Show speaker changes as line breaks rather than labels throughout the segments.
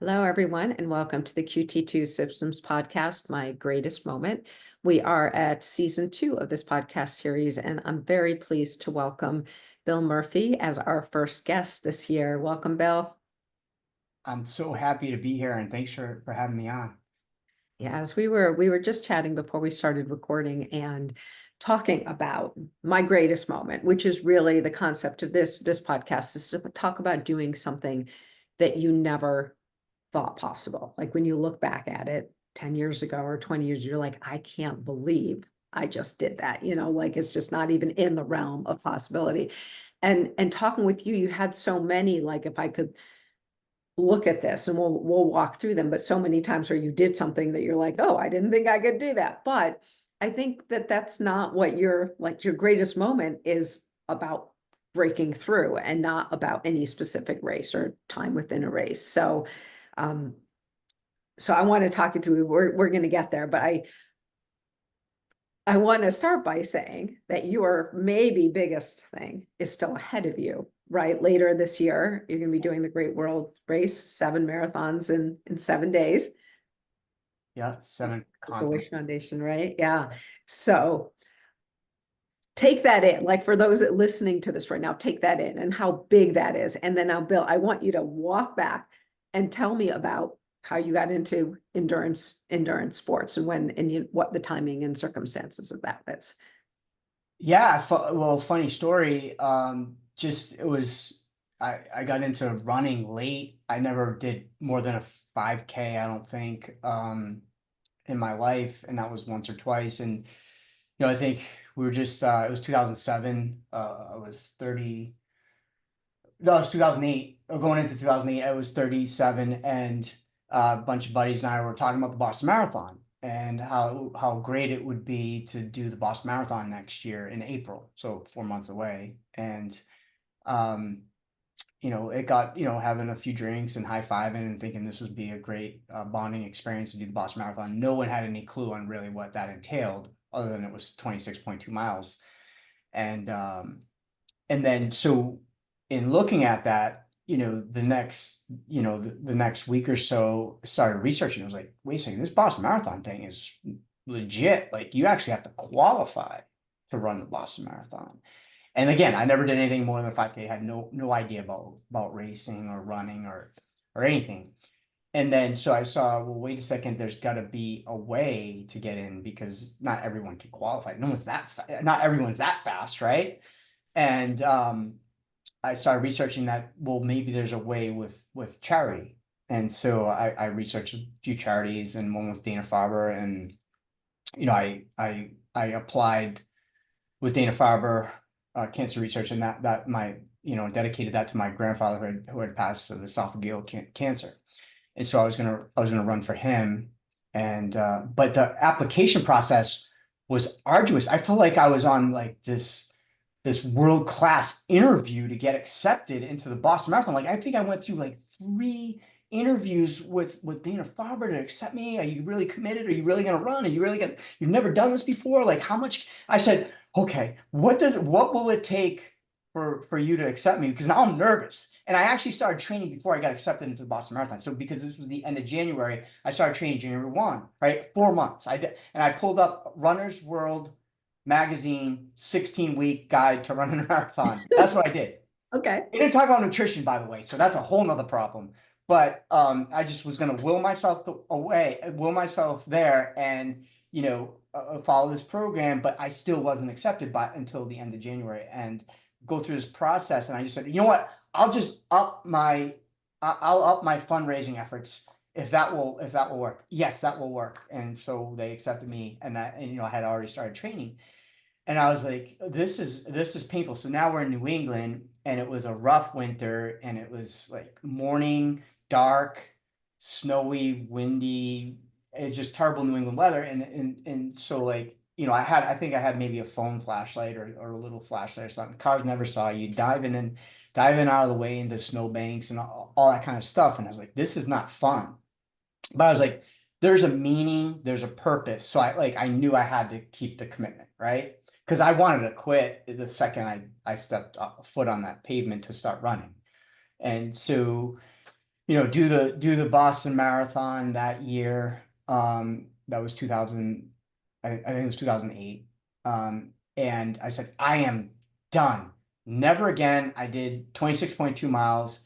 Hello, everyone, and welcome to the QT2 Systems podcast, My Greatest Moment. We are at season 2 of this podcast series, and I'm very pleased to welcome Bill Murphy as our first guest this year. Welcome, Bill.
I'm so happy to be here, and thanks for having me on.
Yes, we were just chatting before we started recording and talking about my greatest moment, which is really the concept of this podcast, is to talk about doing something that you never thought possible. Like when you look back at it 10 years ago or 20 years, you're like, I can't believe I just did that. Like it's just not even in the realm of possibility. And talking with you, you had so many, like if I could look at this and we'll walk through them, but so many times where you did something that you're like, oh, I didn't think I could do that. But I think that that's not what your greatest moment is about, breaking through, and not about any specific race or time within a race. Um, so I want to talk you through, we're going to get there, but I want to start by saying that your maybe biggest thing is still ahead of you, right? Later this year, you're going to be doing the Great World Race, 7 marathons in 7 days.
Yeah, seven
The
continents.
Wish Foundation, right? Yeah. So take that in, like for those that listening to this right now, take that in and how big that is. And then now, Bill, I want you to walk back and tell me about how you got into endurance sports and when and what the timing and circumstances of that is.
Yeah, well, funny story. Just it was I got into running late. I never did more than a 5K, I don't think, in my life, and that was once or twice. And I think we were just it was 2007. I was 30. No, it was 2008. Going into 2008, I was 37, and a bunch of buddies and I were talking about the Boston Marathon and how great it would be to do the Boston Marathon next year in April, so 4 months away. And um, it got having a few drinks and high fiving and thinking this would be a great bonding experience to do the Boston Marathon. No one had any clue on really what that entailed, other than it was 26.2 miles. And then so in looking at that, the next week or so, started researching. I was like, wait a second, this Boston Marathon thing is legit. Like you actually have to qualify to run the Boston Marathon. And again, I never did anything more than 5K, had no idea about racing or running or anything. And then so I saw, well, wait a second, there's got to be a way to get in because not everyone can qualify. Not everyone's that fast, right? And I started researching that, well, maybe there's a way with charity. And so I researched a few charities, and one was Dana Farber. And I applied with Dana Farber Cancer Research, and that my dedicated that to my grandfather who had passed of esophageal cancer. And so I was gonna run for him. And but the application process was arduous. I felt like I was on like this world-class interview to get accepted into the Boston Marathon. Like I think I went through like 3 interviews with Dana Farber to accept me. Are you really committed? Are you really going to run? Are you really going to, you've never done this before? Like how much? I said, okay, what will it take for you to accept me? Because now I'm nervous. And I actually started training before I got accepted into the Boston Marathon. So because this was the end of January, I started training January 1, right? 4 months. I did, and I pulled up Runner's World magazine 16-week guide to run a marathon. That's what I did.
Okay.
It didn't talk about nutrition, by the way, so that's a whole nother problem. But I just was going to will myself there, and follow this program. But I still wasn't accepted until the end of January, and go through this process. And I just said, you know what? I'll up my fundraising efforts if that will work. Yes, that will work. And so they accepted me, and I had already started training. And I was like, this is painful. So now we're in New England, and it was a rough winter, and it was like morning, dark, snowy, windy. It's just terrible New England weather. And so like, I think I had maybe a phone flashlight or a little flashlight or something. Cars never saw you diving out of the way into snowbanks and all that kind of stuff. And I was like, this is not fun. But I was like, there's a meaning, there's a purpose. So I knew I had to keep the commitment, right? Because I wanted to quit the second I stepped a foot on that pavement to start running. And so, do the Boston Marathon that year. That was 2000, I think it was 2008. And I said, I am done. Never again. I did 26.2 miles.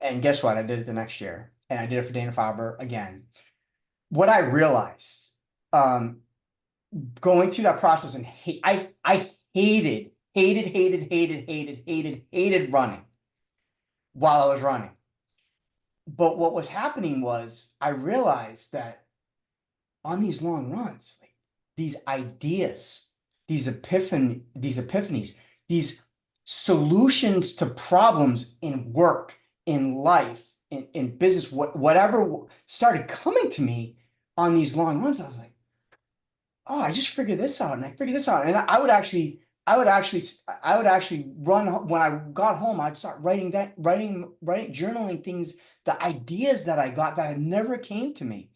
And guess what? I did it the next year. And I did it for Dana Farber again. What I realized, um, going through that process and I hated running while I was running. But what was happening was I realized that on these long runs, like these ideas, these epiphanies, these solutions to problems in work, in life, in business, whatever started coming to me on these long runs. I was like, oh, I just figured this out and I figured this out. And I would actually run when I got home. I'd start writing, journaling things, the ideas that I got that had never came to me.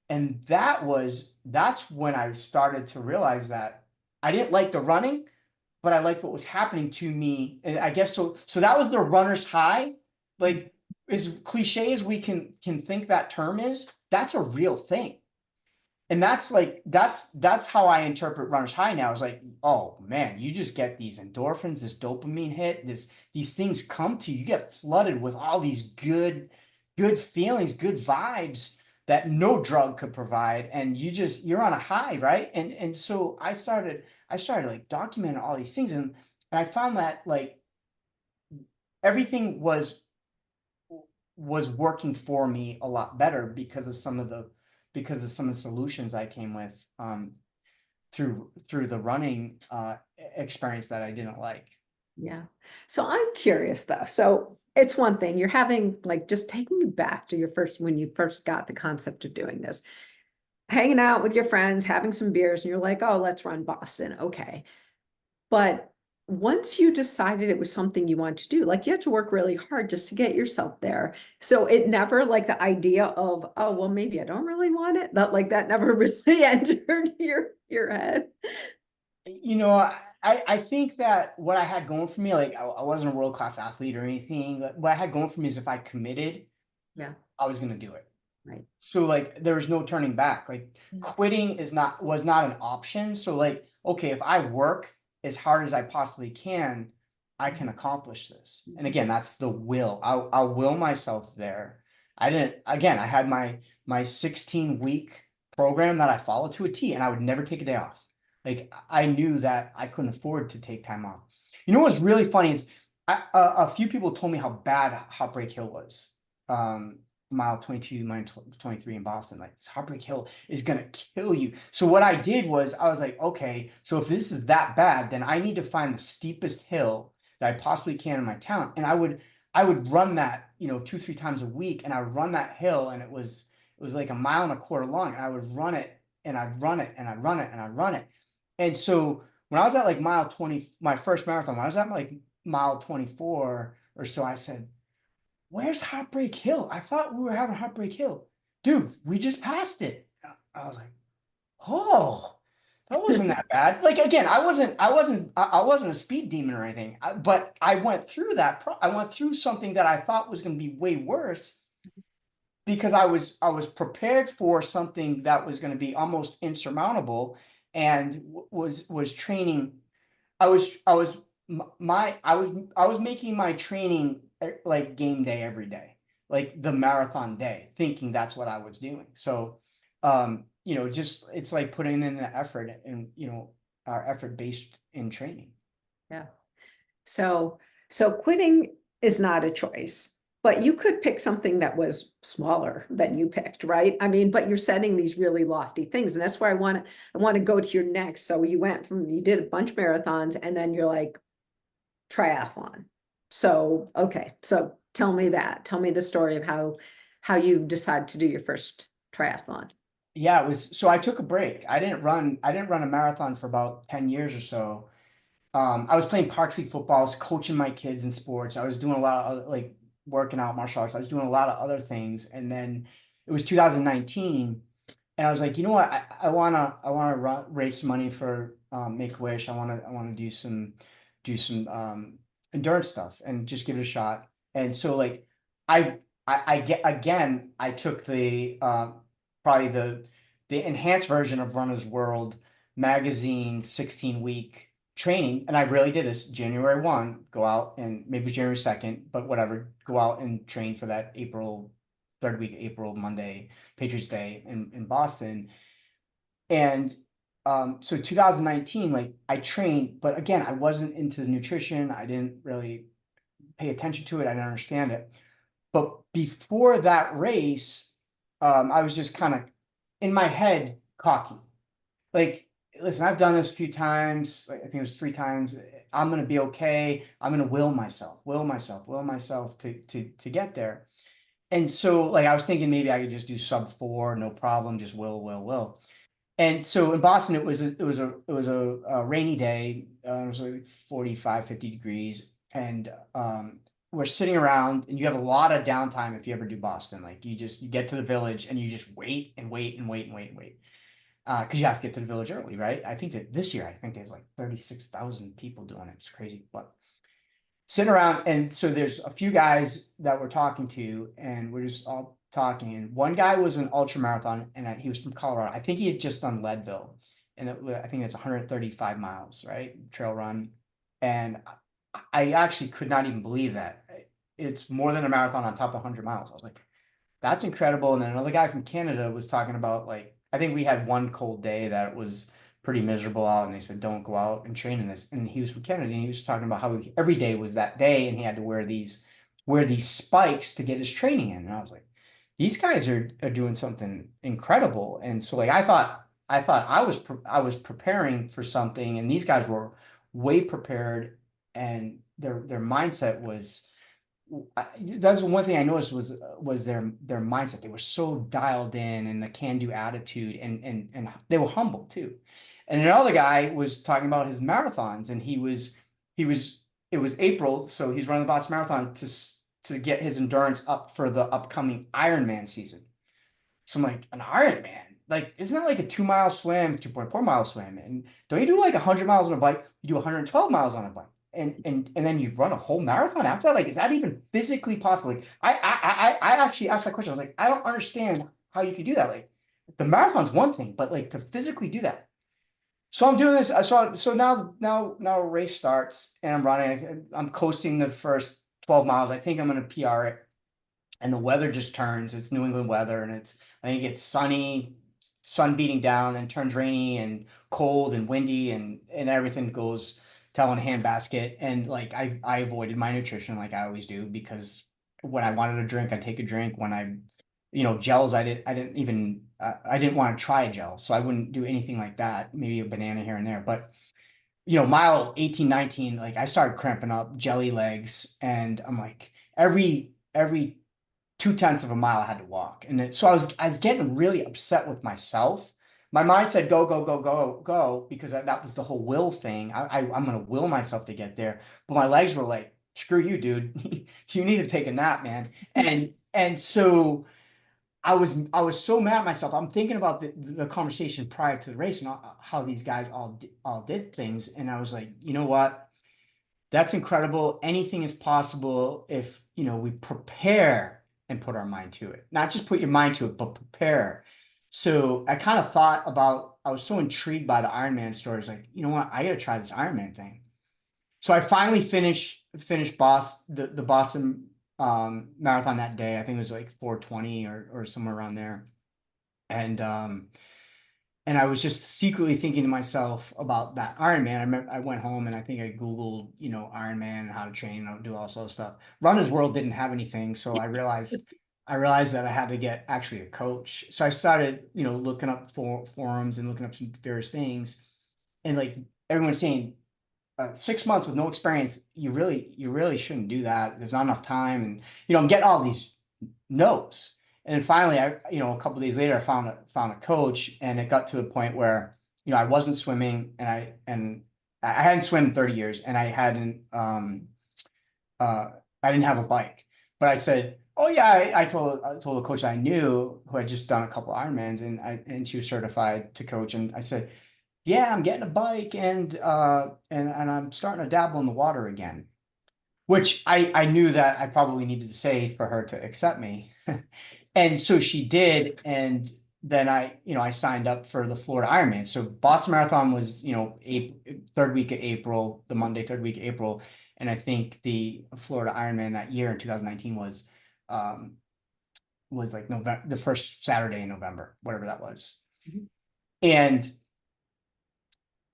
And that's when I started to realize that I didn't like the running, but I liked what was happening to me. And I guess so that was the runner's high. Like, as cliche as we can think that term is, that's a real thing. And that's how I interpret runner's high now. Is like, oh man, you just get these endorphins, this dopamine hit, these things come to you. You get flooded with all these good feelings, good vibes that no drug could provide, and you're on a high, right? And so I started like documenting all these things, and I found that like everything was working for me a lot better because of some of the solutions I came with, through the running experience that I didn't like.
Yeah. So I'm curious though. So it's one thing you're having, like, just taking you back to when you first got the concept of doing this, hanging out with your friends, having some beers, and you're like, oh, let's run Boston. Okay. But once you decided it was something you wanted to do, like, you had to work really hard just to get yourself there. So it never, like, the idea of, oh, well, maybe I don't really want it. That never really entered your head.
I think that what I had going for me, like I wasn't a world-class athlete or anything. But what I had going for me is if I committed,
Yeah.
I was going to do it.
Right.
So like there was no turning back. Like
Yeah.
quitting was not an option. So like, okay, if I work as hard as I possibly can, I can accomplish this. And again, that's the will. I'll will myself there. I had my 16-week program that I followed to a T, and I would never take a day off. Like I knew that I couldn't afford to take time off. You know what's really funny is a few people told me how bad Heartbreak Hill was. Mile 22, mile 23 in Boston. Like, this Heartbreak Hill is gonna kill you. So what I did was I was like, okay, so if this is that bad, then I need to find the steepest hill that I possibly can in my town. And I would run that, 2, 3 times a week, and I would run that hill, and it was like a mile and a quarter long, and I would run it, and I'd run it, and I'd run it, and I'd run it. And so when I was at like mile 20, my first marathon, when I was at like mile 24 or so, I said, where's Heartbreak Hill? I thought we were having Heartbreak Hill. Dude, we just passed it. I was like, oh, that wasn't that bad. Like again, I wasn't a speed demon or anything. But I went through I went through something that I thought was going to be way worse because I was prepared for something that was going to be almost insurmountable, and was training. I was making my training like game day every day, like the marathon day, thinking that's what I was doing. So, just it's like putting in the effort, and our effort based in training.
Yeah. So, so quitting is not a choice, but you could pick something that was smaller than you picked, right? I mean, but you're setting these really lofty things, and that's where I want to go to your next. So you did a bunch of marathons, and then you're like, triathlon. So, okay. So tell me that. Tell me the story of how you decided to do your first triathlon.
Yeah, it was. So I took a break. I didn't run a marathon for about 10 years or so. I was playing Park League football. I was coaching my kids in sports. I was doing a lot of like working out martial arts. I was doing a lot of other things. And then it was 2019, and I was like, you know what? I wanna raise some money for Make a Wish. I wanna do some endurance stuff and just give it a shot. And so like I I get again, I took the probably the enhanced version of Runner's World magazine 16-week training, and I really did this January 1, go out, and maybe it was January 2nd, but whatever, go out and train for that April, third week of April, Monday, Patriots Day in Boston. And so 2019, like I trained, but again, I wasn't into the nutrition. I didn't really pay attention to it. I didn't understand it. But before that race, I was just kind of in my head cocky. Like, listen, I've done this a few times. Like, I think it was 3 times. I'm gonna be okay. I'm gonna will myself to get there. And so, like, I was thinking maybe I could just do sub 4, no problem. Just will. And so in Boston, it was a rainy day. It was like 45, 50 degrees, and we're sitting around, and you have a lot of downtime if you ever do Boston. Like you get to the village and you just wait and wait and wait and wait and wait, because you have to get to the village early, right? I think that this year, I think there's like 36,000 people doing it. It's crazy, but sitting around, and so there's a few guys that we're talking to, and we're just all talking. And one guy was an ultra marathon, and he was from Colorado. I think he had just done Leadville, and I think it's 135 miles, right, trail run. And I actually could not even believe that it's more than a marathon on top of 100 miles. I was like, that's incredible. And then another guy from Canada was talking about, like, I think we had one cold day that was pretty miserable out, and they said don't go out and train in this. And he was from Canada, and he was talking about how every day was that day, and he had to wear these spikes to get his training in. And I was like, these guys are doing something incredible. And so, like, I thought I was preparing for something, and these guys were way prepared, and their mindset was, that's one thing I noticed was their mindset. They were so dialed in, and the can-do attitude, and they were humble too. And another guy was talking about his marathons, and he was it was April, so he's running the Boston Marathon to get his endurance up for the upcoming Ironman season. So I'm like, an Ironman? Like, isn't that like a 2 mile swim, 2.4 mile swim? And don't you do like 100 miles on a bike? You do 112 miles on a bike. And then you run a whole marathon after that? Like, is that even physically possible? Like, I actually asked that question. I was like, I don't understand how you could do that. Like, the marathon's one thing, but like to physically do that. So I'm doing this. So now a race starts, and I'm running. I'm coasting the first 12 miles. I think I'm gonna PR it, and the weather just turns. It's New England weather, and I think it's sunny, sun beating down, and turns rainy and cold and windy, and everything goes to hell in a handbasket. And like I avoided my nutrition like I always do, because when I wanted a drink, I take a drink. When gels, I didn't want to try a gel, so I wouldn't do anything like that. Maybe a banana here and there, but mile 18, 19, like I started cramping up, jelly legs, and I'm like every 2/10 of a mile I had to walk. So I was getting really upset with myself. My mind said go, go, go, go, go, because that was the whole will thing. I'm gonna will myself to get there. But my legs were like, screw you, dude. You need to take a nap, man. And so I was so mad at myself. I'm thinking about the conversation prior to the race, and how these guys all did things. And I was like, you know what? That's incredible. Anything is possible if, we prepare and put our mind to it. Not just put your mind to it, but prepare. So I kind of thought about, I was so intrigued by the Ironman stories. Like, you know what? I got to try this Ironman thing. So I finally finished the Boston marathon that day. I think it was like 4:20 or somewhere around there. And I was just secretly thinking to myself about that Ironman. I remember I went home, and I think I Googled, Ironman and how to train and do all sorts of stuff. Runner's World didn't have anything, so I realized that I had to get actually a coach. So I started, looking up forums and looking up some various things, and like everyone's saying, 6 months with no experience, you really shouldn't do that. There's not enough time, and I'm getting all these no's. And then finally, a couple of days later, I found a coach, and it got to the point where, I wasn't swimming, and I hadn't swum in 30 years, and I didn't have a bike. But I said, oh yeah, I told the coach I knew, who had just done a couple Ironmans, and she was certified to coach, and I said, yeah, I'm getting a bike, and I'm starting to dabble in the water again. which I knew that I probably needed to say for her to accept me. And so she did, and then I signed up for the Florida Ironman. So Boston Marathon was, third week of April, the Monday, third week of April. And I think the Florida Ironman that year in 2019 was like November, the first Saturday in November, whatever that was.
Mhm.
And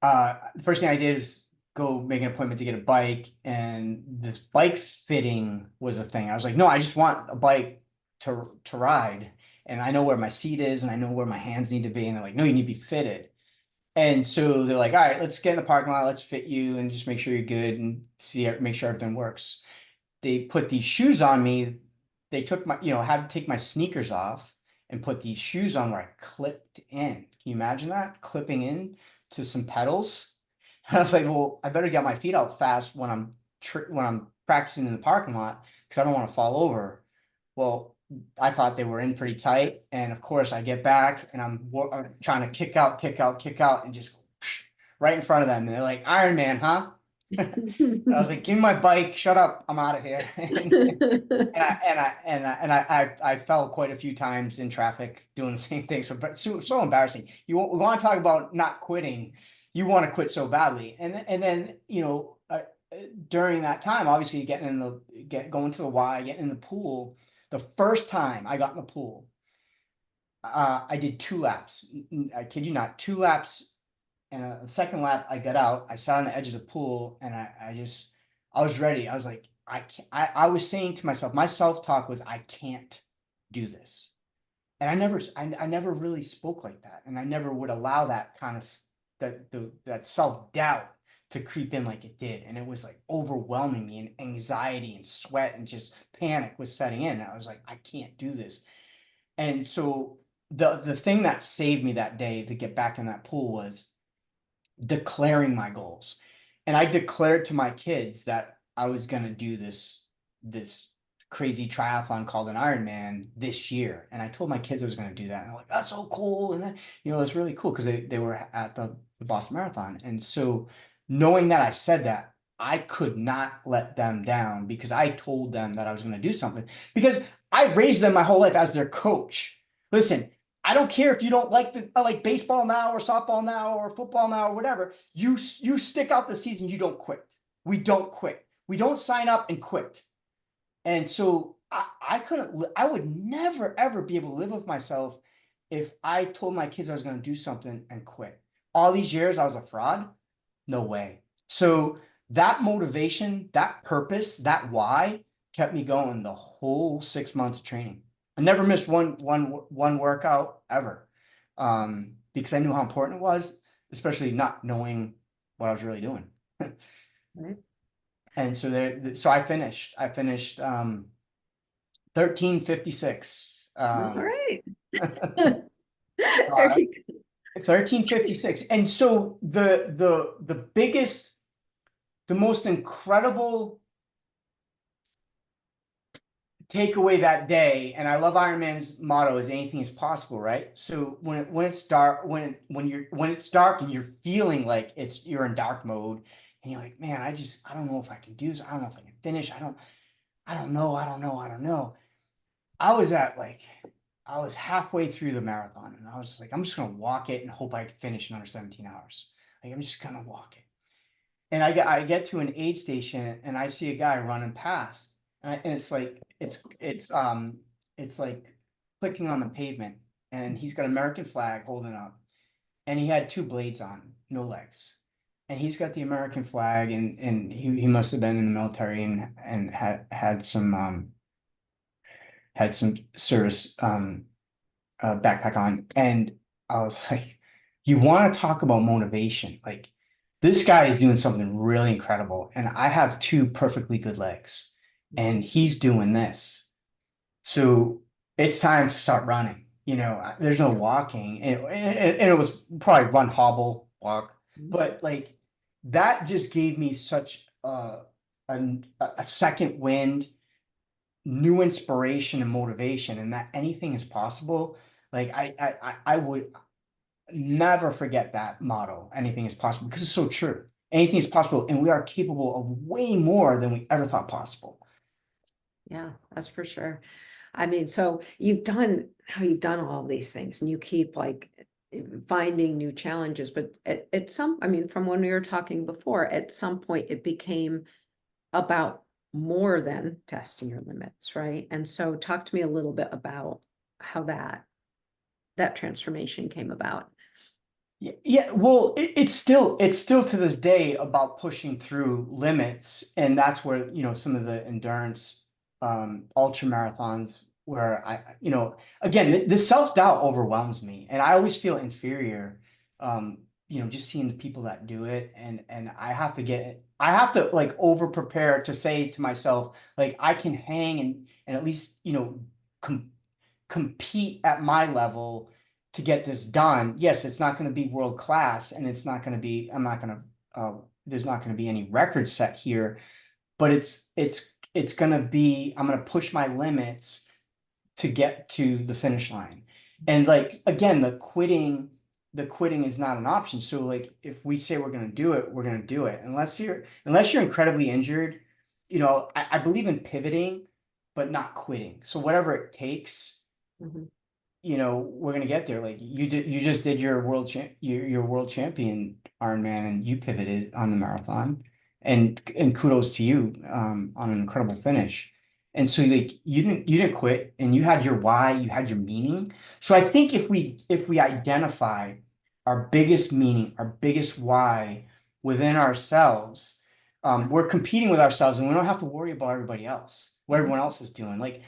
the first thing I did is go make an appointment to get a bike, and this bike fitting was a thing. I was like, no, I just want a bike to ride, and I know where my seat is, and I know where my hands need to be. And they're like, no, you need to be fitted. And so they're like, all right, let's get in the parking lot, let's fit you, and just make sure you're good and make sure everything works. They put these shoes on me. They took my, had to take my sneakers off and put these shoes on where I clipped in. Can you imagine that? Clipping in to some pedals. And I was like, well, I better get my feet out fast when I'm practicing in the parking lot because I don't want to fall over. Well, I thought they were in pretty tight, and of course I get back and I'm trying to kick out, and just right in front of them. And they're like, Iron Man, huh? I was like, give me my bike, shut up, I'm out of here. And I fell quite a few times in traffic doing the same thing. So embarrassing. We want to talk about not quitting. You want to quit so badly, and then during that time, obviously going to the Y, getting in the pool. The first time I got in the pool, I did 2 laps. I kid you not, 2 laps. And the second lap, I got out. I sat on the edge of the pool, and I was ready. I was like, I can't. I was saying to myself, my self-talk was, I can't do this. And I never really spoke like that, and I never would allow that kind of that self-doubt to creep in like it did. And it was like overwhelming me, and anxiety and sweat and just panic was setting in. And I was like, I can't do this. And so the thing that saved me that day to get back in that pool was declaring my goals. And I declared to my kids that I was going to do this crazy triathlon called an Ironman this year. And I told my kids I was going to do that. And I'm like, that's so cool. And then, it's really cool because they were at the Boston Marathon. And so knowing that I said that, I could not let them down because I told them that I was going to do something because I raised them my whole life as their coach. Listen, I don't care if you don't like baseball now or softball now or football now or whatever. You stick out the season. You don't quit. We don't quit. We don't sign up and quit. And so I would never ever be able to live with myself if I told my kids I was going to do something and quit. All these years I was a fraud. No way. So that motivation, that purpose, that why kept me going the whole 6 months of training. I never missed one workout ever, because I knew how important it was, especially not knowing what I was really doing.
Right.
And so I finished 13:56.
All right. There
Uh,
you go.
13:56. And so the biggest, the most incredible takeaway that day, and I love Ironman's motto is anything is possible, right? So when it's dark, when it's dark and you're feeling like you're in dark mode, and you're like, man, I don't know if I can do this. I don't know if I can finish. I don't know. I was halfway through the marathon, and I was just like, I'm just gonna walk it and hope I can finish in under 17 hours. Like I'm just gonna walk it. And I get to an aid station and I see a guy running past, and it's like it's like clicking on the pavement, and he's got an American flag holding up, and he had 2 blades on, no legs, and he's got the American flag, and he must have been in the military and had some service backpack on, and I was like, you want to talk about motivation, like. This guy is doing something really incredible, and I have 2 perfectly good legs, and he's doing this. So it's time to start running. There's no walking, and it was probably run, hobble, walk, but like that just gave me such a second wind, new inspiration and motivation, and that anything is possible. Like I would never forget that motto. Anything is possible because it's so true. Anything is possible, and we are capable of way more than we ever thought possible.
Yeah, that's for sure. I mean, so you've done all these things and you keep like finding new challenges, but at some, I mean, from when we were talking before, at some point it became about more than testing your limits, right? And so talk to me a little bit about how that transformation came about.
Yeah, yeah. Well, it's still to this day about pushing through limits, and that's where some of the endurance, ultra marathons where again the self-doubt overwhelms me, and I always feel inferior, just seeing the people that do it, and I have to like over prepare to say to myself like I can hang and at least com compete at my level to get this done. Yes, it's not going to be world class, and it's not going to be, I'm not going to, there's not going to be any record set here, but it's going to be, I'm going to push my limits to get to the finish line. And like, again, the quitting is not an option. So like, if we say we're going to do it, we're going to do it. Unless you're incredibly injured, I believe in pivoting, but not quitting. So whatever it takes,
Mhm.
we're gonna get there. Like you just did your your world champion Ironman, and you pivoted on the marathon, and kudos to you on an incredible finish. And so like you didn't quit, and you had your why, you had your meaning. So I think if we identify our biggest meaning, our biggest why within ourselves, we're competing with ourselves, and we don't have to worry about everybody else, what
Mhm.
everyone else is doing. Like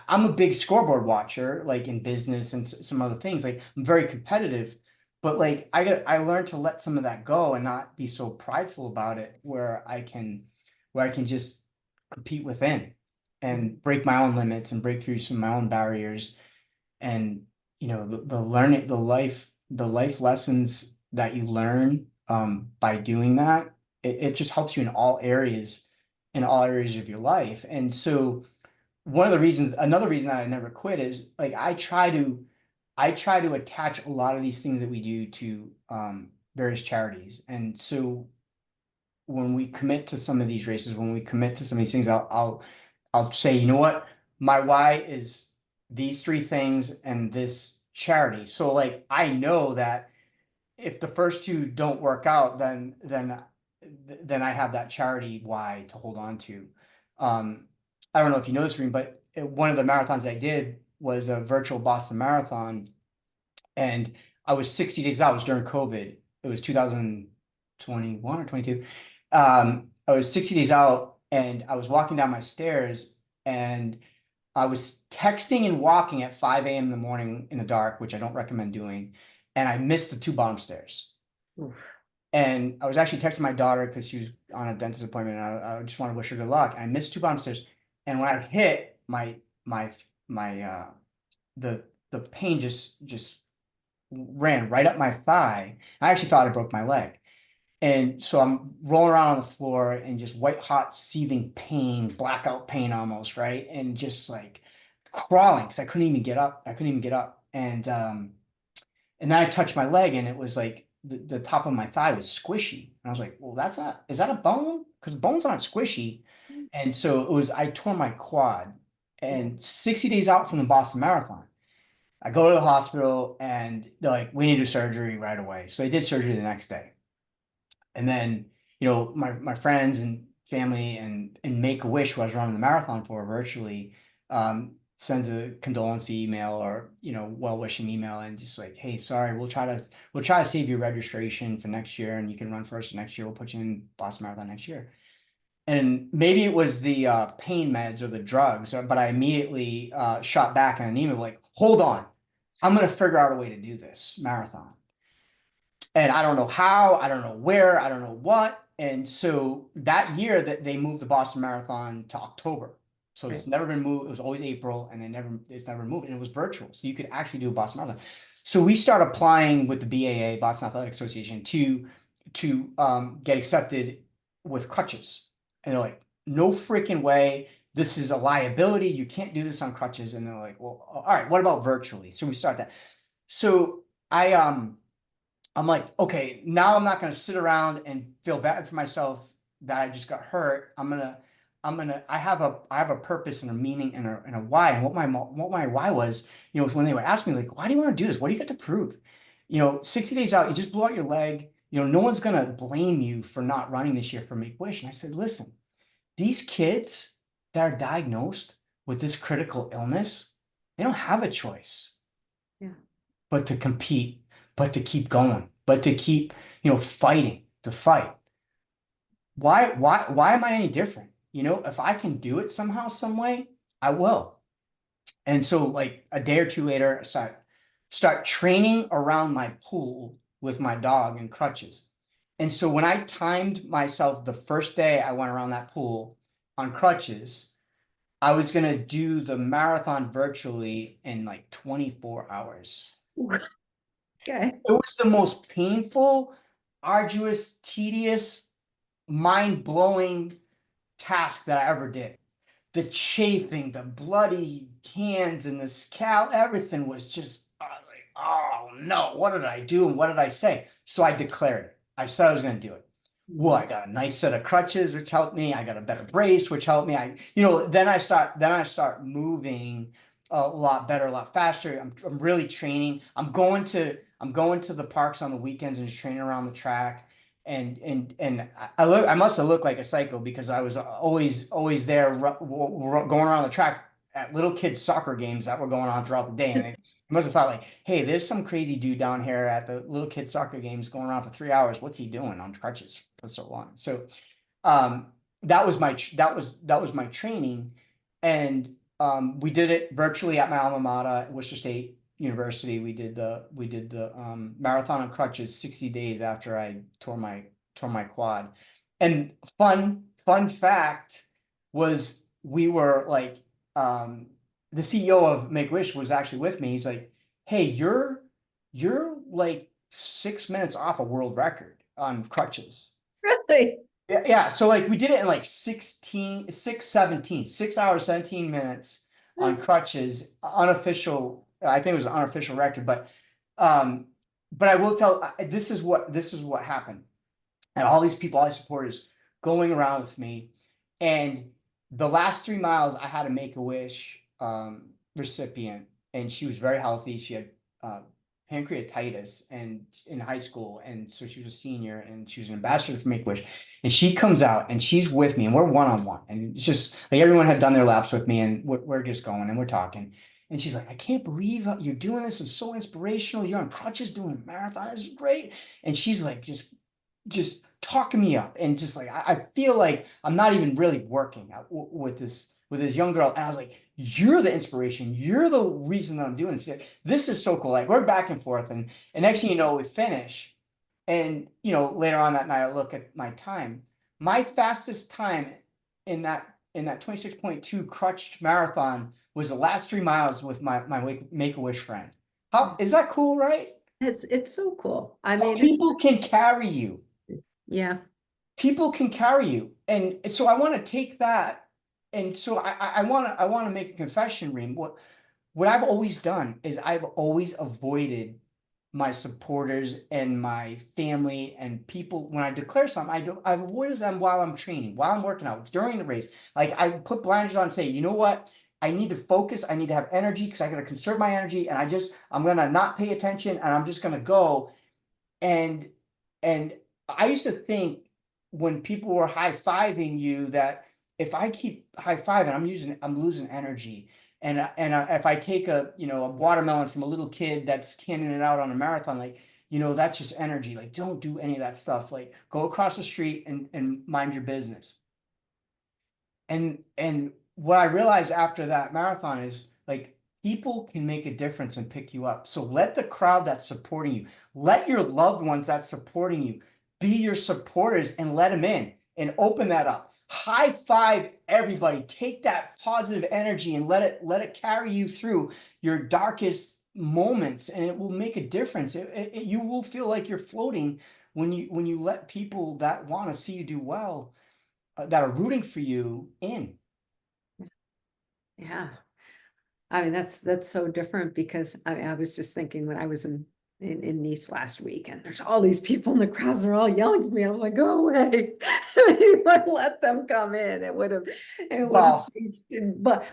I'm a big scoreboard watcher, like in business and some other things. Like I'm very competitive, but like I learned to let some of that go and not be so prideful about it, where I can just compete within
Mhm.
and break my own limits and break through some of my own barriers. And the learning, the life lessons that you learn by doing that, it just helps you in all areas of your life. And so another reason that I never quit is like I try to attach a lot of these things that we do to various charities. And so when we commit to some of these races, when we commit to some of these things, I'll say, you know what, my why is these three things and this charity. So like I know that if the first two don't work out, then I have that charity why to hold on to. Um, I don't know if you know this, Reem, but one of the marathons I did was a virtual Boston Marathon, and I was 60 days out. It was during COVID. It was 2021 or 22. I was 60 days out, and I was walking down my stairs, and I was texting and walking at 5 a.m. in the morning in the dark, which I don't recommend doing, and I missed the two bottom stairs.
Oof.
And I was actually texting my daughter because she was on a dentist appointment, and I just want to wish her good luck. I missed two bottom stairs, and when I hit my the the pain just ran right up my thigh. I actually thought I broke my leg. And so I'm rolling around on the floor in just white hot seething pain, blackout pain almost, right? And just like crawling because I couldn't even get up. I couldn't even get up. And then I touched my leg, and it was like the top of my thigh was squishy. And I was like, well, that's not, is that a bone? Because bones aren't squishy. And so I tore my quad,
Yeah.
and 60 days out from the Boston Marathon. I go to the hospital, and they're like, we need to do surgery right away. So they did surgery the next day. And then, my friends and family and Make-A-Wish, who I was running the marathon for virtually, sends a condolence email or, well-wishing email, and just like, hey, sorry, we'll try to save your registration for next year, and you can run first next year. We'll put you in Boston Marathon next year. And maybe it was the pain meds or the drugs, but I immediately shot back in an email like, hold on, I'm going to figure out a way to do this marathon. And I don't know how, I don't know where, I don't know what. And so that year that they moved the Boston Marathon to October. So it's
Right.
never been moved. It was always April, and it's never moved. And it was virtual. So you could actually do a Boston Marathon. So we start applying with the BAA, Boston Athletic Association, to get accepted with crutches. And they're like, no freaking way. This is a liability. You can't do this on crutches. And they're like, well, all right, what about virtually? So we start that. So I I'm like, okay, now I'm not going to sit around and feel bad for myself that I just got hurt. I have a purpose and a meaning and a why. And what my why was, when they would ask me like, why do you want to do this? What do you got to prove? 60 days out, you just blew out your leg. No one's going to blame you for not running this year for Make-A-Wish. And I said, listen, these kids that are diagnosed with this critical illness, they don't have a choice
Yeah.
but to compete, but to keep going, but to keep, fighting, to fight. Why am I any different? If I can do it somehow, some way, I will. And so like a day or two later, I start training around my pool with my dog and crutches. And so when I timed myself the first day I went around that pool on crutches, I was gonna do the marathon virtually in like 24 hours.
Okay.
It was the most painful, arduous, tedious, mind-blowing task that I ever did. The chafing, the bloody hands and the scowl, everything was just like, oh no, what did I do and what did I say? So I declared it. I said I was going to do it. Well, I got a nice set of crutches, which helped me. I got a better brace, which helped me. Then I start moving a lot better, a lot faster. I'm really training. I'm going to the parks on the weekends and just training around the track. And I must have looked like a psycho because I was always there going around the track at little kids soccer games that were going on throughout the day. And I must have thought like, hey, there's some crazy dude down here at the little kids soccer games going around for 3 hours. What's he doing on crutches for so long? So that was my training. And we did it virtually at my alma mater, Worcester State University. We did the marathon on crutches 60 days after I tore my quad. And fun fact was we were like the CEO of Make-A-Wish was actually with me. He's like, hey, you're like 6 minutes off a world record on crutches.
Really?
Yeah, so like we did it in like 6 hours, 17 minutes on crutches, unofficial. I think it was an unofficial record, um, but I will tell this is what happened. And all these people, all these supporters going around with me. And the last 3 miles, I had a Make-A-Wish recipient, and she was very healthy. She had pancreatitis and in high school, and so she was a senior, and she was an ambassador for Make-A-Wish. And she comes out, and she's with me, and we're one-on-one, and it's just like everyone had done their laps with me, and we're just going, and we're talking. And she's like, I can't believe you're doing this. It's so inspirational. You're on crutches doing a marathon. This is great. And she's like, just talking me up, and just like I feel like I'm not even really working with this young girl. And I was like, you're the inspiration, you're the reason that I'm doing this. This is so cool. Like we're back and forth, and next thing you know, we finish. And later on that night I look at my time. My fastest time in that 26.2 crutched marathon was the last 3 miles with my Make-A-Wish friend. How is that cool, right?
It's so cool. I mean, it's
People
just,
can carry you.
yeah.
People can carry you. And so I want to take that. And so I want to make a confession, Reem. What I've always done is I've always avoided my supporters and my family and people. When I declare something, I've avoided them while I'm training, while I'm working out, during the race. Like I put blinders on and say, you know what? I need to focus. I need to have energy because I got to conserve my energy. And I'm going to not pay attention, and I'm just going to go. And I used to think when people were high-fiving you that if I keep high-fiving, I'm losing energy. And if I take a watermelon from a little kid that's handing it out on a marathon, like, that's just energy. Like, don't do any of that stuff. Like, go across the street and mind your business. And what I realized after that marathon is like people can make a difference and pick you up. So let the crowd that's supporting you, let your loved ones that's supporting you be your supporters, and let them in and open that up. High five everybody. Take that positive energy and let it carry you through your darkest moments, and it will make a difference. You will feel like you're floating when you let people that want to see you do well, that are rooting for you, in.
Yeah. I mean, that's so different because I was just thinking when I was in in Nice last week, and there's all these people in the crowds, they're all yelling at me. I was like, go away. You might let them come in. It would have
Well,
changed. But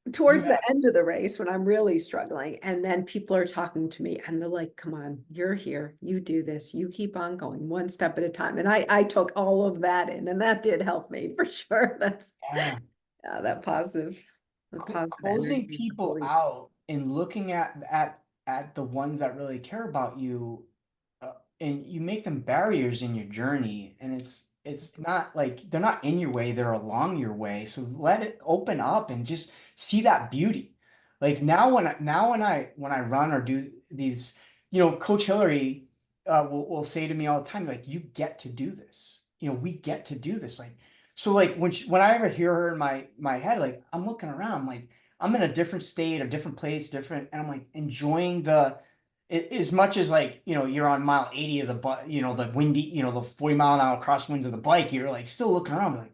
you
towards the
have,
end of the race, when I'm really struggling, and then people are talking to me and they're like, come on, you're here, you do this, you keep on going one step at a time. And I took all of that in, and that did help me for sure. That's
yeah.
that positive, the positive
Closing
energy, the
people
belief.
out and looking at the ones that really care about you, and you make them barriers in your journey, and it's not like they're not in your way, they're along your way. So let it open up and just see that beauty. Like now when I run or do these, Coach Hillary will say to me all the time, like, you get to do this. We get to do this. Like, so like when I ever hear her in my head, like I'm looking around, like I'm in a different state, a different place, different, and I'm like enjoying as much as like, you're on mile 80 of the windy, the 40-mile-an-hour crosswinds of the bike, you're like still looking around like,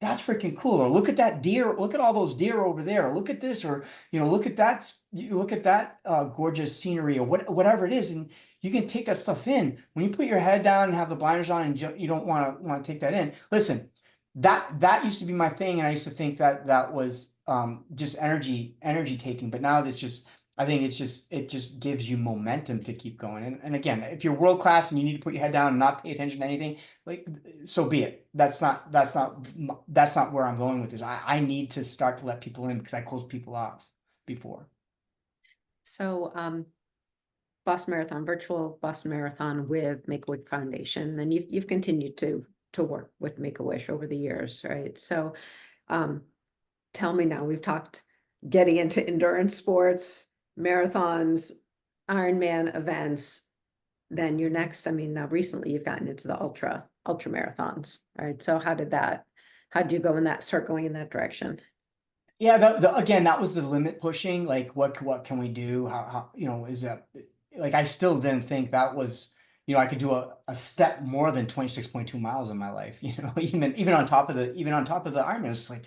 that's freaking cool. Or look at that deer, look at all those deer over there, or look at this, or look at that, gorgeous scenery, or whatever it is. And you can take that stuff in. When you put your head down and have the blinders on and you don't want to take that in. Listen, that used to be my thing, and I used to think that was just energy taking, but now I think it just gives you momentum to keep going. And again, if you're world class and you need to put your head down and not pay attention to anything, like, so be it. That's not where I'm going with this. I need to start to let people in because I closed people off before.
So, Boston Marathon, virtual Boston Marathon with Make-A-Wish Foundation, and you've continued to work with Make-A-Wish over the years, right? So, tell me now, we've talked getting into endurance sports, marathons, Ironman events. Then you're next, I mean, now recently you've gotten into the ultra marathons, right? So how did you start going in that direction?
Yeah, again, that was the limit pushing. Like, what can we do? How is that? Like, I still didn't think that was, I could do a step more than 26.2 miles in my life. Even on top of the Ironman, it was just like,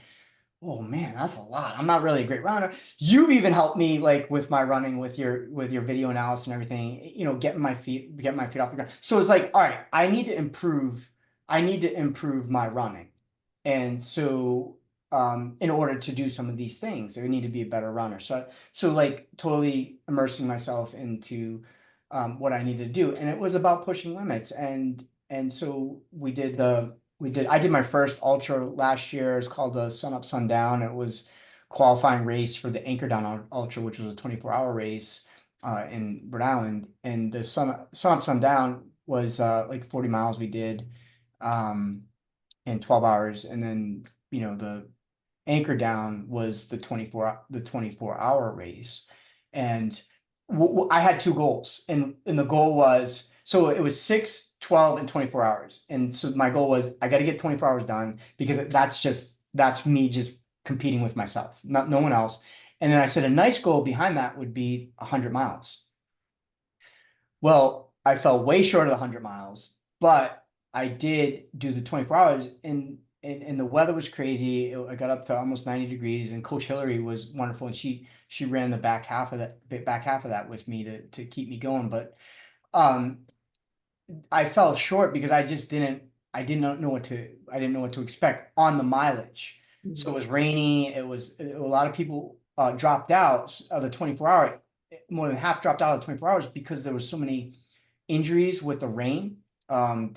oh man, that's a lot. I'm not really a great runner. You've even helped me like with my running, with your video analysis and everything, getting my feet off the ground. So it's like, all right, I need to improve. I need to improve my running. And so in order to do some of these things, I need to be a better runner. So like totally immersing myself into what I needed to do. And it was about pushing limits. And so I did my first ultra last year. It's called the Sun Up Sundown. It was qualifying race for the Anchor Down Ultra, which was a 24-hour race in Rhode Island. And the Sun Up Sundown was like 40 miles we did in 12 hours. And then, the Anchor Down was the 24-hour race. And I had two goals. And the goal was, so it was 6, 12, and 24 hours. And so my goal was I got to get 24 hours done because that's me just competing with myself, not no one else. And then I said a nice goal behind that would be 100 miles. Well, I fell way short of the 100 miles, but I did do the 24 hours, and the weather was crazy. I got up to almost 90 degrees, and Coach Hillary was wonderful, and she ran the back half of that with me to keep me going. But um, I fell short because I didn't know what to expect on the mileage. So it
Mhm.
was rainy. It was a lot of people dropped out of the 24-hour. More than half dropped out of the 24 hours because there was so many injuries with the rain. Um,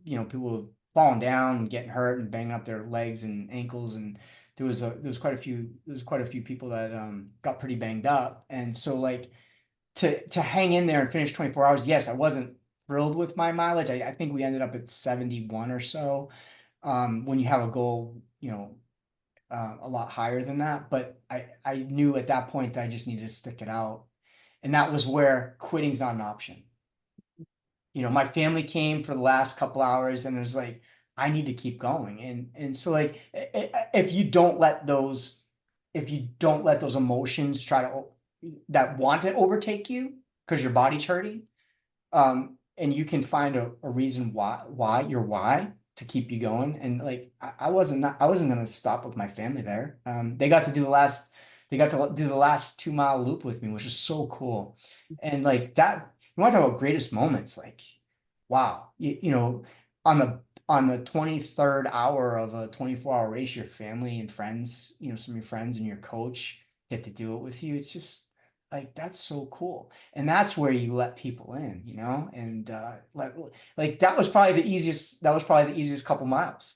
people falling down and getting hurt and banging up their legs and ankles, and there was quite a few people that got pretty banged up. And so like to hang in there and finish 24 hours, yes, I wasn't thrilled with my mileage. I think we ended up at 71 or so. When you have a goal, a lot higher than that. But I knew at that point that I just needed to stick it out. And that was where quitting's not an option. My family came for the last couple hours and it was like, I need to keep going. And so like if you don't let those emotions that want to overtake you because your body's hurting, and you can find a reason why to keep you going. And like I wasn't gonna stop with my family there. They got to do the last 2-mile loop with me, which is so cool. And like that, you want to talk about greatest moments, like, wow, you know, on the 23rd hour of a 24-hour race, your family and friends, you know, some of your friends and your coach get to do it with you. It's just like, that's so cool. And that's where you let people in, you know, and like that was probably the easiest couple miles,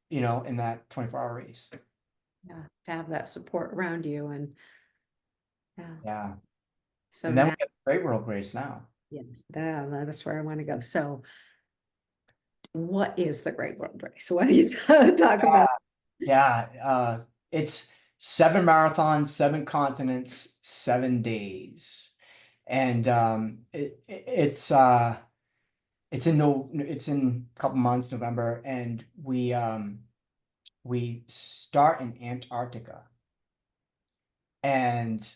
you know, in that 24-hour race.
Yeah, to have that support around you, and yeah.
Yeah.
So
And then we
now,
have the Great World Race now.
yeah, that's where I want to go. So what is the Great World Race? What do you talk about?
Yeah, it's 7 marathons, 7 continents, 7 days. And it's in no it's in a couple months, November, and we start in Antarctica. And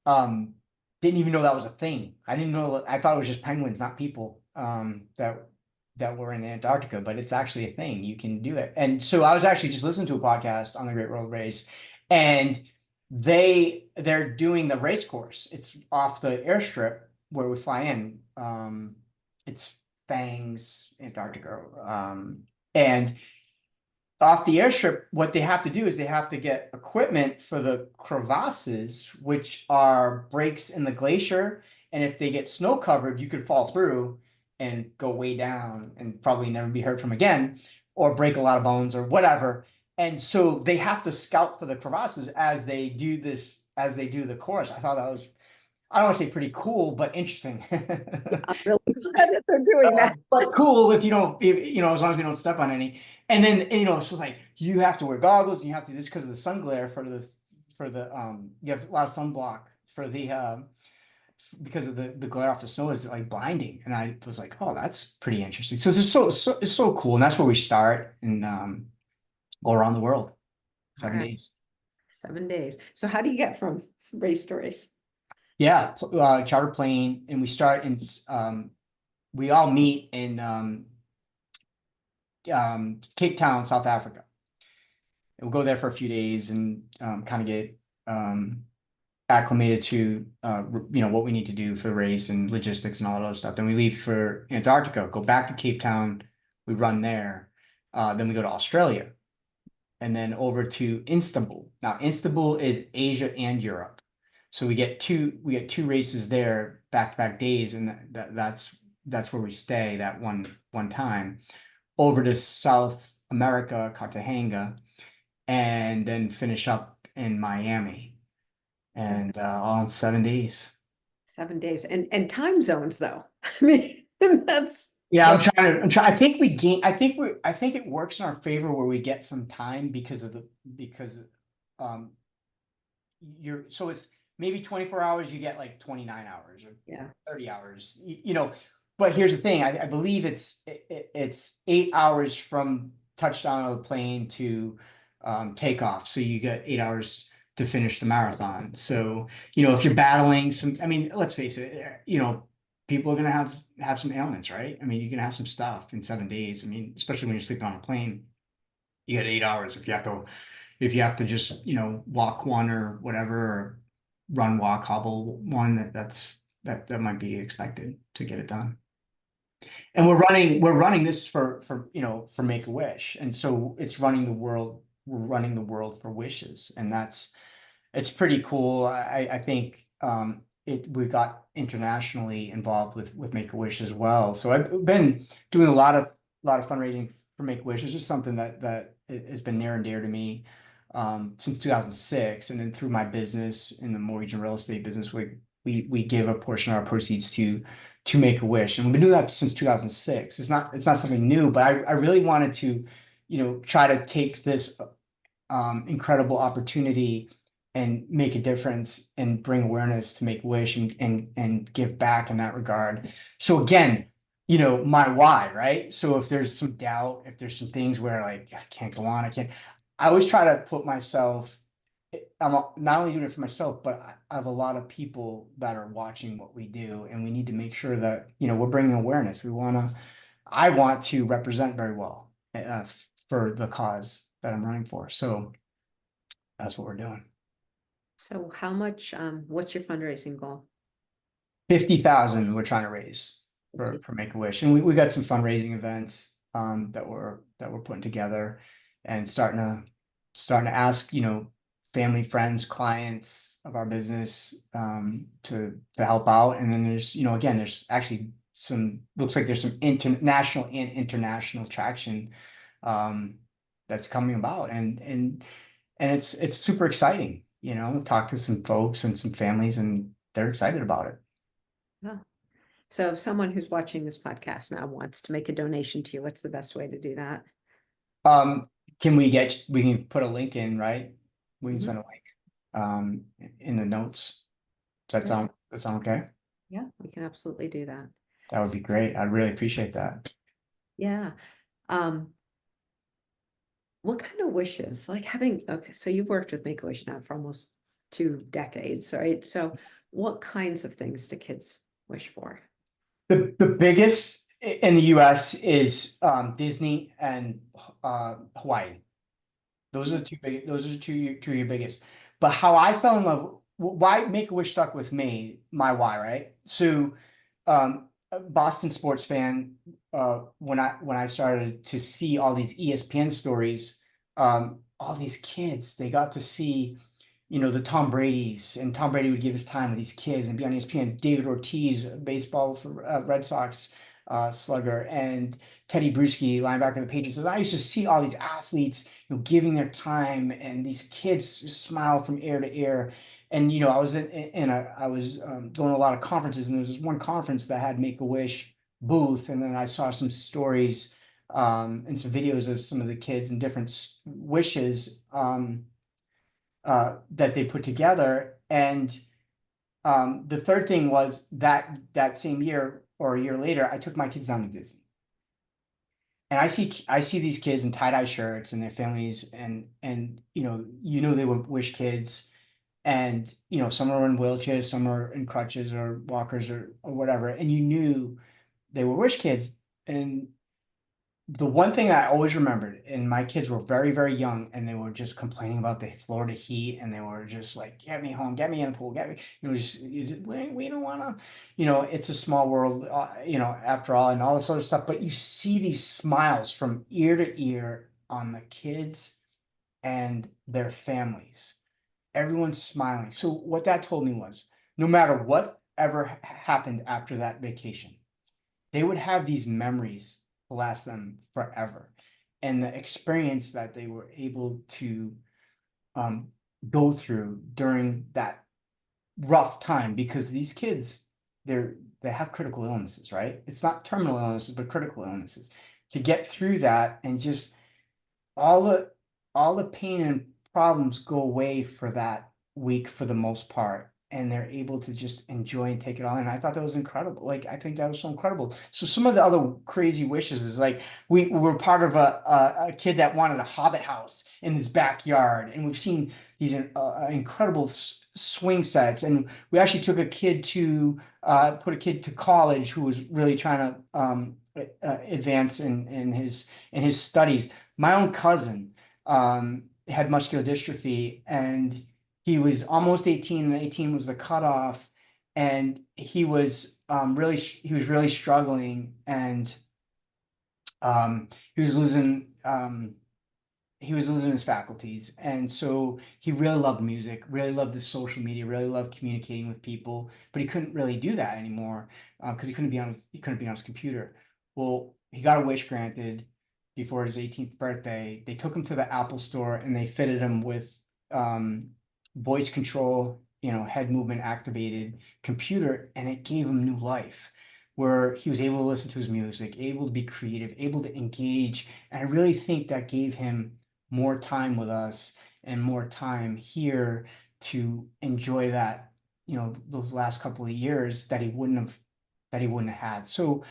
um didn't even know that was a thing. I didn't know, I thought it was just penguins, not people, that were in Antarctica, but it's actually a thing. You can do it. And so I was actually just listening to a podcast on the Great World Race, and they're doing the race course. It's off the airstrip where we fly in. It's Fangs, Antarctica. And off the airstrip, what they have to do is they have to get equipment for the crevasses, which are breaks in the glacier. And if they get snow covered, you could fall through and go way down and probably never be heard from again, or break a lot of bones or whatever. And so they have to scout for the crevasses as they do this, as they do the course. I thought that was, I don't want to say pretty cool, but interesting.
I'm really glad that they're doing that.
But cool if you don't, you know, as long as we don't step on any. And then, you know, it's just like you have to wear goggles and you have to, just because of the sun glare you have a lot of sunblock for the because of the glare off the snow is like blinding. And I was like, oh, that's pretty interesting. So it's so cool. And that's where we start and go around the world.
All
seven
right,
days.
7 days. So how do you get from race to race?
Yeah, charter plane, and we start in we all meet in Cape Town, South Africa. And we'll go there for a few days and kind of get acclimated to you know, what we need to do for the race and logistics and all that other stuff. Then we leave for Antarctica, go back to Cape Town, we run there. Then we go to Australia, and then over to Istanbul. Now, Istanbul is Asia and Europe. So we get two races there, back-to-back days, and that's where we stay that one time. Over to South America, Cartagena, and then finish up in Miami, and all in 7 days.
7 days, and time zones though. I mean, that's
Yeah,
so.
I'm trying. I think we gain. I think it works in our favor where we get some time because um you're so it's maybe 24 hours. You get like 29 hours or
Yeah.
30 hours. You know, but here's the thing. I believe it's 8 hours from touchdown of the plane to takeoff. So you get 8 hours to finish the marathon. So, you know, if you're battling some, I mean, let's face it, you know, people are gonna have some ailments, right? I mean, you're gonna have some stuff in 7 days. I mean, especially when you're sleeping on a plane, you get 8 hours. If you have to just, you know, walk one or whatever, or run, walk, hobble one, that might be expected to get it done. And we're running this for you know, for Make-A-Wish. And so we're running the world for wishes. And it's pretty cool. I think we got internationally involved with Make-A-Wish as well. So I've been doing a lot of fundraising for Make-A-Wish. It's just something that has been near and dear to me since 2006. And then through my business in the mortgage and real estate business, we give a portion of our proceeds to Make-A-Wish, and we've been doing that since 2006. It's not something new, but I really wanted to, you know, try to take this incredible opportunity and make a difference and bring awareness to Make-A-Wish and give back in that regard. So again, you know, my why, right? So if there's some doubt, if there's some things where like I can't go on, I always try to put myself, I'm not only doing it for myself, but I have a lot of people that are watching what we do, and we need to make sure that, you know, we're bringing awareness. I want to represent very well for the cause that I'm running for. So that's what we're doing.
So how much, what's your fundraising goal?
50,000 we're trying to raise for
50.
Make-A-Wish, and we got some fundraising events that we're putting together, and starting to ask, family, friends, clients of our business to help out. And then there's, again, there's actually some, looks like there's some international and international traction um that's coming about, and it's super exciting, talk to some folks and some families, and they're excited about it.
Yeah. So if someone who's watching this podcast now wants to make a donation to you, what's the best way to do that?
Um, we can put a link in, right? We can
Mhm.
send a link in the notes. Does
Great.
that sound okay?
Yeah, we can absolutely do that.
That would
So,
be great. I'd really appreciate that.
yeah. Um, what kind of wishes, like having, okay, so you've worked with Make-A-Wish now for almost 2 decades, right? So what kinds of things do kids wish for?
The biggest in the US is Disney and Hawaii. Those are the two big. Those are the two of your biggest. But how I fell in love, why Make-A-Wish stuck with me, my why, right? So, a Boston sports fan. When I started to see all these ESPN stories, all these kids, they got to see, the Tom Brady's, and Tom Brady would give his time with these kids and be on ESPN. David Ortiz, baseball for Red Sox slugger, and Teddy Bruschi, linebacker of the Patriots. And I used to see all these athletes, giving their time, and these kids just smile from ear to ear. And I was I was going to a lot of conferences, and there was this one conference that had Make-A-Wish booth, and then I saw some stories and some videos of some of the kids and different wishes that they put together. And the third thing was that same year or a year later, I took my kids down to Disney. And I see these kids in tie-dye shirts and their families, and they were Wish kids, and some are in wheelchairs, some are in crutches or walkers or whatever, and you knew they were Wish kids. And the one thing I always remembered, and my kids were very, very young, and they were just complaining about the Florida heat, and they were just like, "Get me home, get me in the pool, get me." We don't want to, it's a small world, after all, and all this other stuff. But you see these smiles from ear to ear on the kids and their families. Everyone's smiling. So what that told me was, no matter what ever happened after that vacation, they would have these memories to last them forever. And the experience that they were able to um, go through during that rough time, because these kids, they have critical illnesses, right? It's not terminal illnesses, but critical illnesses. To get through that, and just all the all the pain and problems go away for that week for the most part, and they're able to just enjoy and take it all. And I thought that was incredible. Like, I think that was so incredible. So some of the other crazy wishes is like, we were part of a kid that wanted a hobbit house in his backyard, and we've seen these incredible swing sets. And we actually took a kid to put a kid to college who was really trying to advance in his studies. My own cousin had muscular dystrophy, and he was almost 18, and 18 was the cutoff, and he was really struggling, and um, he was losing um, he was losing his faculties. And so he really loved music, really loved the social media, really loved communicating with people, but he couldn't really do that anymore because he couldn't be on his computer. Well, he got a wish granted before his 18th birthday. They took him to the Apple store, and they fitted him with um, voice control, head movement activated computer, and it gave him new life, where he was able to listen to his music, able to be creative, able to engage. And I really think that gave him more time with us and more time here to enjoy that, those last couple of years that he wouldn't have had. So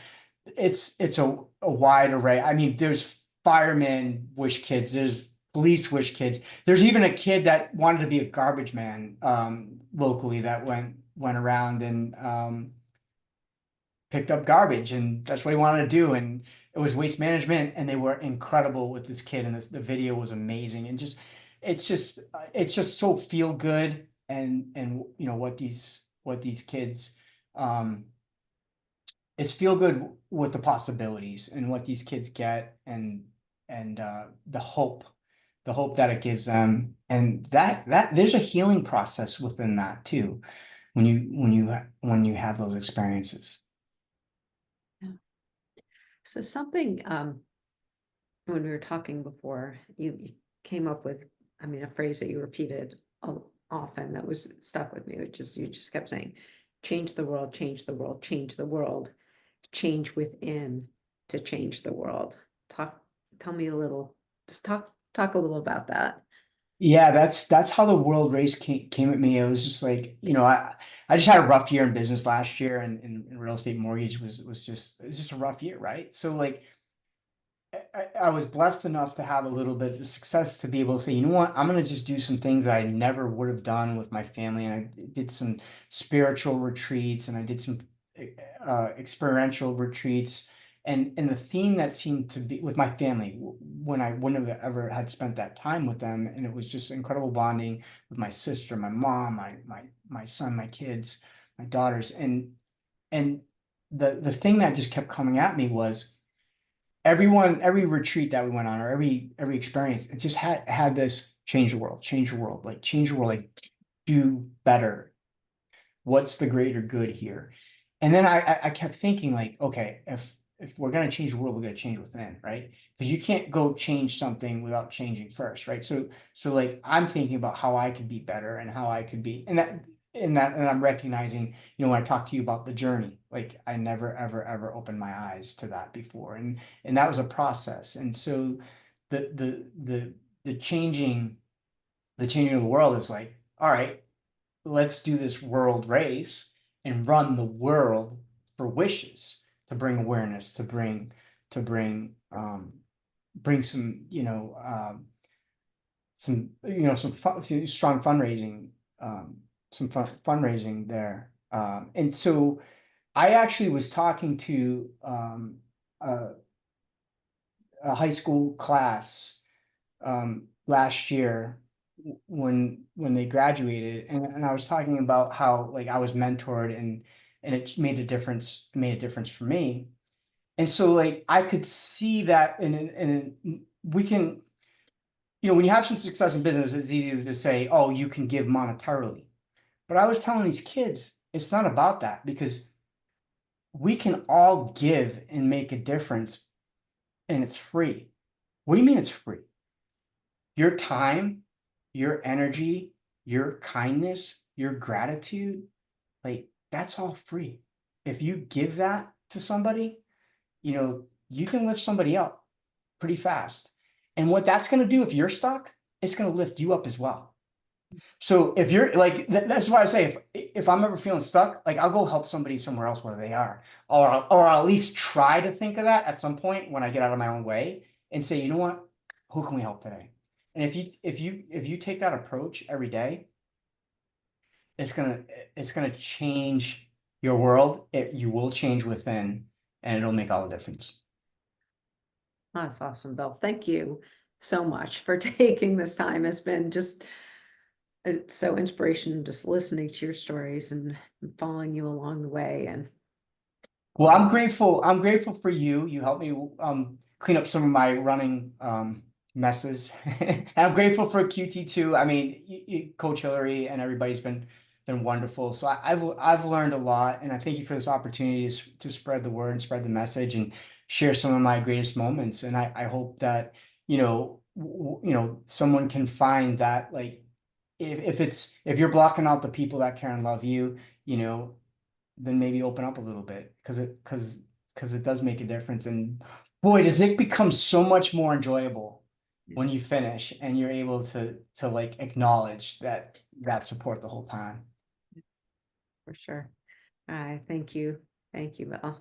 it's a wide array. I mean, there's firemen wish kids, there's police wish kids. There's even a kid that wanted to be a garbage man locally, that went around and picked up garbage, and that's what he wanted to do. And it was waste management, and they were incredible with this kid, and the video was amazing. And it's just so feel good. And what these kids it's feel good with the possibilities and what these kids get, and the hope that it gives them, and that there's a healing process within that too, when you have those experiences.
Yeah. So something, when we were talking before, you came up with, I mean, a phrase that you repeated often that was stuck with me, which is you just kept saying, change the world, change the world, change the world, change within to change the world. Tell me a little, just talk a little about that.
Yeah, that's how the world race came at me. It was just like, I just had a rough year in business last year, and in real estate mortgage it was just a rough year, right? So like I was blessed enough to have a little bit of success to be able to say, you know what, I'm gonna just do some things that I never would have done with my family. And I did some spiritual retreats, and I did some experiential retreats. And the theme that seemed to be with my family, when I wouldn't have ever had spent that time with them, and it was just incredible bonding with my sister, my mom, my son, my kids, my daughters. And the thing that just kept coming at me was every retreat that we went on, or every experience, it just had this change the world, change the world, like change the world, like do better. What's the greater good here? And then I kept thinking, like, okay, if we're gonna change the world, we're gonna change within, right? Because you can't go change something without changing first, right? So like I'm thinking about how I could be better, and how I could be, and I'm recognizing, when I talk to you about the journey, like I never ever opened my eyes to that before, and that was a process. And so the changing of the world is like, all right, let's do this world race and run the world for wishes, to bring awareness, to bring some, some strong fundraising, fundraising there. And so I actually was talking to a, a high school class last year, when they graduated, and I was talking about how, like, I was mentored, and it made a difference for me. And so like I could see that, and we can, when you have some success in business, it's easy to say, oh, you can give monetarily. But I was telling these kids, it's not about that, because we can all give and make a difference, and it's free. What do you mean it's free? Your time, your energy, your kindness, your gratitude, like that's all free. If you give that to somebody, you can lift somebody up pretty fast. And what that's going to do, if you're stuck, it's going to lift you up as well. So if you're like, that's why I say, if I'm ever feeling stuck, like I'll go help somebody somewhere else where they are, or I'll at least try to think of that at some point when I get out of my own way, and say, you know what, who can we help today? And if you take that approach every day, it's gonna it's gonna change your world. You will change within, and it'll make all the difference.
That's awesome, Bill. Thank you so much for taking this time. It's been just so inspirational, just listening to your stories and following you along the way. And
Well, I'm grateful. I'm grateful for you. You helped me clean up some of my running messes. And I'm grateful for QT2. I mean, Coach Hillary and everybody's been wonderful. So I've learned a lot, and I thank you for this opportunity to spread the word and spread the message and share some of my greatest moments. And I hope that someone can find that, like, if you're blocking out the people that care and love you, then maybe open up a little bit, because it does make a difference. And boy, does it become so much more enjoyable when you finish and you're able to like acknowledge that support the whole time.
for sure. All right. Thank you. Thank you, Bill.